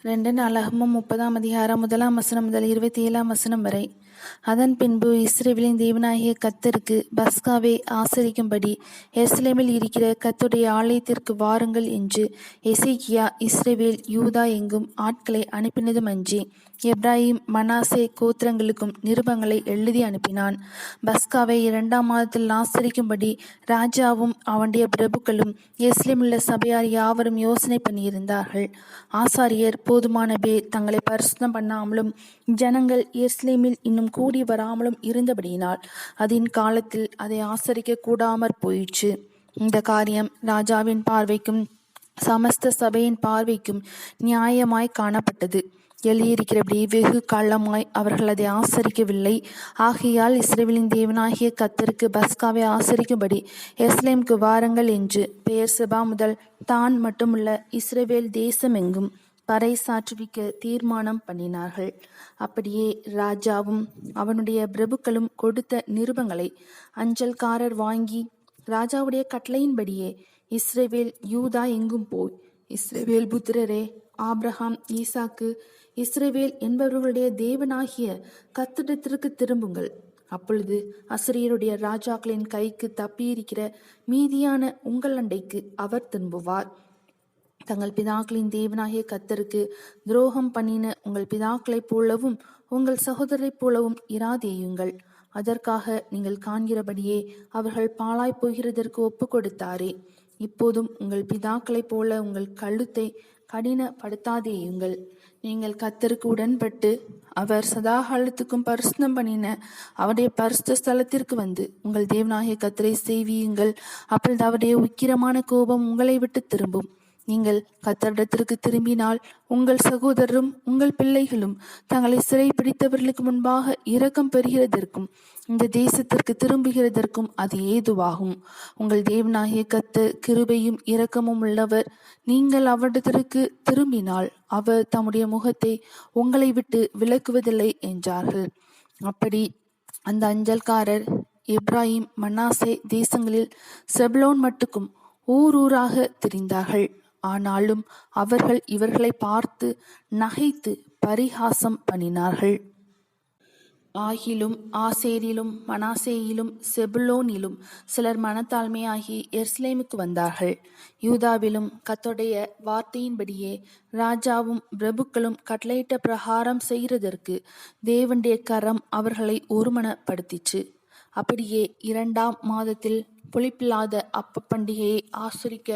2 நாளாகமம் 30ஆம் அதிகாரம் 1ஆம் வசனம் முதல் 27ஆம் வசனம் வரை. அதன் பின்பு இஸ்ரவேலின் தேவனாகிய கர்த்தருக்கு பஸ்காவை ஆசரிக்கும்படி எருசலேமில் இருக்கிற கர்த்தருடைய ஆலயத்திற்கு வாருங்கள் என்று எசேக்கியா இஸ்ரவேல் யூதா எங்கும் ஆட்களை அனுப்பினதுமன்றி எப்பிராயீம் மனாசே கோத்திரங்களுக்கும் நிருபங்களை எழுதி அனுப்பினான். பஸ்காவை 2ஆம் மாதத்தில் ஆசரிக்கும்படி ராஜாவும் அவனுடைய பிரபுக்களும் எருசலேமிலுள்ள சபையார் யாவரும் யோசனை பண்ணியிருந்தார்கள். ஆசாரியர் போதுமான பேர் தங்களை பரிசுத்தம் பண்ணாமலும் ஜனங்கள் எருசலேமில் இன்னும் கூடி வராமலும் இருந்தபடியினால் அதன் காலத்தில் அதை ஆசரிக்க கூடாமற் போயிற்று. இந்த காரியம் ராஜாவின் பார்வைக்கும் சமஸ்த சபையின் பார்வைக்கும் நியாயமாய் காணப்பட்டது. எழுதியிருக்கிறபடி வெகு காலமாய் அவர்கள் அதை ஆசரிக்கவில்லை. ஆகையால் இஸ்ரவேலின் தேவனாகிய கர்த்தருக்கு பஸ்காவை ஆசரிக்கும்படி எருசலேமுக்கு வாருங்கள் என்று பெயர்செபா முதல் தான் மட்டுமுள்ள இஸ்ரவேல் தேசமெங்கும் பறைசாற்றுவிக்க தீர்மானம் பண்ணினார்கள். அப்படியே ராஜாவும் அவனுடைய பிரபுக்களும் கொடுத்த நிருபங்களை அஞ்சல்காரர் வாங்கி ராஜாவுடைய கட்டளையின்படியே இஸ்ரவேல் யூதா எங்கும் போய், இஸ்ரவேல் புத்திரரே, ஆபிரகாம், ஈசாக்கு, இஸ்ரவேல் என்பவர்களுடைய தேவனாகிய கர்த்தரிடத்திற்கு திரும்புங்கள். அப்பொழுது அசரியருடைய ராஜாக்களின் கைக்கு தப்பியிருக்கிற மீதியான உங்கள் அண்டைக்கு அவர் திரும்புவார். தங்கள் பிதாக்களின் தேவனாகிய கர்த்தருக்கு துரோகம் பண்ணின உங்கள் பிதாக்களைப் போலவும் உங்கள் சகோதரரைப் போலவும் இராதேயுங்கள். அதற்காக நீங்கள் காண்கிறபடியே அவர்கள் பாழாய் போகிறதற்கு ஒப்பு கொடுத்தாரே. இப்போதும் உங்கள் பிதாக்களைப் போல உங்கள் கழுத்தை கடினப்படுத்தாதேயுங்கள். நீங்கள் கர்த்தருக்கு உடன்பட்டு அவர் சதாகாலத்துக்கும் பரிசுத்தம் பண்ணின அவருடைய பரிசுத்த ஸ்தலத்திற்கு வந்து உங்கள் தேவனாகிய கர்த்தரை சேவியுங்கள். அப்பொழுது அவருடைய உக்கிரமான கோபம் உங்களை விட்டு திரும்பும். நீங்கள் கர்த்தரிடத்திற்கு திரும்பினால் உங்கள் சகோதரரும் உங்கள் பிள்ளைகளும் தங்களை சிறை பிடித்தவர்களுக்கு முன்பாக இரக்கம் பெறுகிறதற்கும் இந்த தேசத்திற்கு திரும்புகிறதற்கும் அது ஏதுவாகும். உங்கள் தேவனாகிய கர்த்தர் கிருபையும் இரக்கமும் உள்ளவர். நீங்கள் அவரிடத்திற்கு திரும்பினால் அவர் தம்முடைய முகத்தை உங்களை விட்டு விலக்குவதில்லை என்றார்கள். அப்படி அந்த அஞ்சல்காரர் எப்பிராயீம் மனாசே தேசங்களில் செபுலோன் மட்டுக்கும் ஊராக திரிந்தார்கள். ஆனாலும் அவர்கள் இவர்களை பார்த்து நகைத்து பரிகாசம் பண்ணினார்கள். ஆகிலும் ஆசேரிலும் மனாசேயிலும் செபுலோனிலும் சிலர் மனத்தாழ்மையாகி எருசலேமுக்கு வந்தார்கள். யூதாவிலும் கர்த்தருடைய வார்த்தையின்படியே ராஜாவும் பிரபுக்களும் கட்டளையிட்ட பிரகாரம் செய்கிறதற்கு தேவனுடைய கரம் அவர்களை ஒருமனப்படுத்திற்று. அப்படியே 2ஆம் மாதத்தில் புளிப்பில்லாத அப்ப பண்டிகையை ஆசரிக்க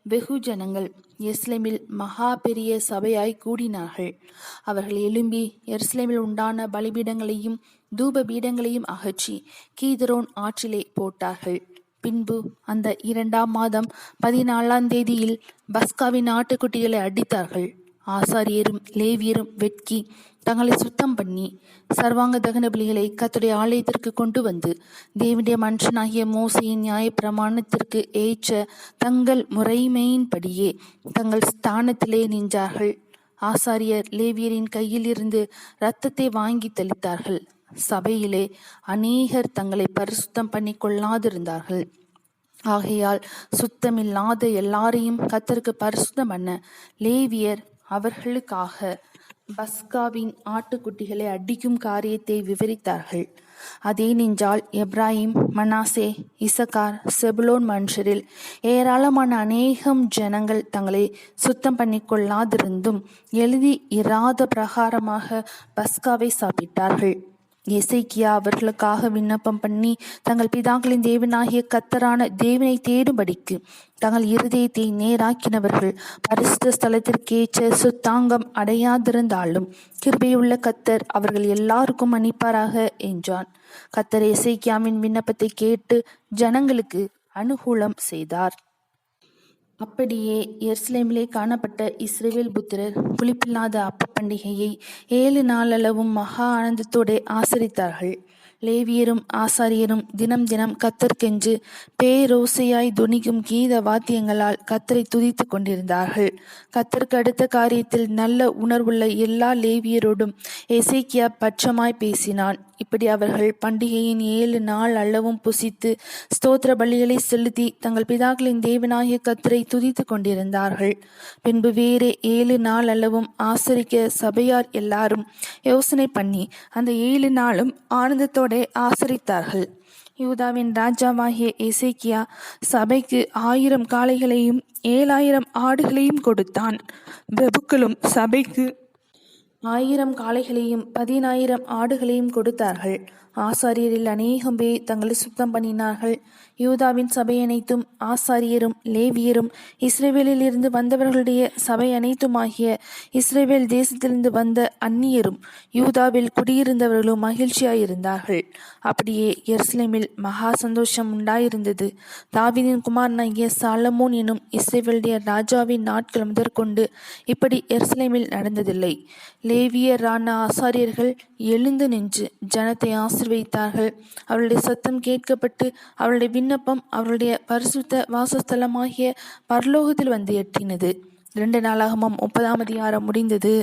வெகு ஜனங்கள் எருசலேமில் மகா பெரிய சபையாய் கூடினார்கள். அவர்கள் எழும்பி எருசலேமில் உண்டான பலிபீடங்களையும் தூப பீடங்களையும் அகற்றி கீதரோன் ஆற்றிலே போட்டார்கள். பின்பு அந்த 2ஆம் மாதம் 14ஆம் தேதியில் பஸ்காவின் ஆட்டுக்குட்டிகளை அடித்தார்கள். ஆசாரியரும் லேவியரும் வெட்கி தங்களை சுத்தம் பண்ணி சர்வாங்க தகன பலிகளை கர்த்தருடைய ஆலயத்திற்கு கொண்டு வந்து தேவனுடைய மனுஷனாகிய மோசேயின் நியாய பிரமாணத்திற்கு ஏற்ற தங்கள் முறைமையின்படியே தங்கள் ஸ்தானத்திலே நின்றார்கள். ஆசாரியர் லேவியரின் கையில் இருந்து இரத்தத்தை வாங்கி தெளித்தார்கள். சபையிலே அநேகர் தங்களை பரிசுத்தம் பண்ணி கொள்ளாதிருந்தார்கள். ஆகையால் சுத்தமில்லாத எல்லாரையும் கர்த்தருக்கு பரிசுத்தம் பண்ண லேவியர் அவர்களுக்காக பஸ்காவின் ஆட்டுக்குட்டிகளை அடிக்கும் காரியத்தை விவரித்தார்கள். அதேனென்றால் எப்பிராயீம் மனாசே இசக்கார் செபுலோன் மனுஷரில் ஏராளமான அநேகம் ஜனங்கள் தங்களை சுத்தம் பண்ணி கொள்ளாதிருந்தும் எழுதி இராத பிரகாரமாக பஸ்காவை சாப்பிட்டார்கள். எசேக்கியா அவர்களுக்காக விண்ணப்பம் பண்ணி தங்கள் பிதாக்களின் தேவனாகிய கர்த்தரான தேவனை தேடும்படிக்கு தங்கள் இருதயத்தை நேராக்கினவர்கள் பரிசுத்த ஸ்தலத்திற்கேற்ற சுத்தாங்கம் அடையாதிருந்தாலும் கிருபையுள்ள கர்த்தர் அவர்கள் எல்லாருக்கும் மன்னிப்பாராக என்றான். கர்த்தர் எசேக்கியாவின் விண்ணப்பத்தை கேட்டு ஜனங்களுக்கு அனுகூலம் செய்தார். அப்படியே எருசலேமிலே காணப்பட்ட இஸ்ரவேல் புத்திரர் புளிப்பில்லாத அப்ப பண்டிகையை 7 நாளளவும் மகா ஆனந்தத்தோடு ஆசரித்தார்கள். லேவியரும் ஆசாரியரும் தினம் தினம் கர்த்தருக்கென்று பேரோசையாய் துணிக்கும் கீத வாத்தியங்களால் கர்த்தரை துதித்து கொண்டிருந்தார்கள். கர்த்தருக்கு அடுத்த காரியத்தில் நல்ல உணர்வுள்ள எல்லா லேவியரோடும் எசேக்கியா பட்சமாய் பேசினான். இப்படி அவர்கள் பண்டிகையின் 7 நாள் அளவும் புசித்து ஸ்தோத்திர பலிகளை செலுத்தி தங்கள் பிதாக்களின் தேவனாகிய கர்த்தரை துதித்து கொண்டிருந்தார்கள். பின்பு வேறே 7 நாள் அளவும் ஆசரிக்க சபையார் எல்லாரும் யோசனை பண்ணி அந்த 7 நாளும் ஆனந்தத்தோட ஆசரித்தார்கள். யூதாவின் ராஜாவாகிய எசேக்கியா சபைக்கு 1000 காளைகளையும் 7000 ஆடுகளையும் கொடுத்தான். பிரபுக்களும் சபைக்கு 1000 காளைகளையும் 10000 ஆடுகளையும் கொடுத்தார்கள். ஆசாரியரில் அநேகம் பேர் தங்களை சுத்தம் பண்ணினார்கள். யூதாவின் சபை அனைத்தும் ஆசாரியரும் லேவியரும் இஸ்ரவேலில் இருந்து வந்தவர்களுடைய சபை அனைத்துமாகிய இஸ்ரவேல் தேசத்திலிருந்து வந்த அந்நியரும் யூதாவில் குடியிருந்தவர்களும் மகிழ்ச்சியாயிருந்தார்கள். அப்படியே எருசலேமில் மகா சந்தோஷம் உண்டாயிருந்தது. தாவீதின் குமாரனாகிய சாலமோன் எனும் இஸ்ரவேலுடைய ராஜாவின் நாட்கள் முதற்கொண்டு இப்படி எருசலேமில் நடந்ததில்லை. லேவியரான ஆசாரியர்கள் எழுந்து நின்று ஜனத்தை ஆசீர்வதித்தார்கள். அவருடைய சத்தம் கேட்கப்பட்டு அவருடைய விண்ணப்பம் அவருடைய பரிசுத்த வாசஸ்தலமாகிய பரலோகத்தில் வந்து எட்டினது. 2 நாளாகமம் 30 அதிகாரம் முடிந்தது.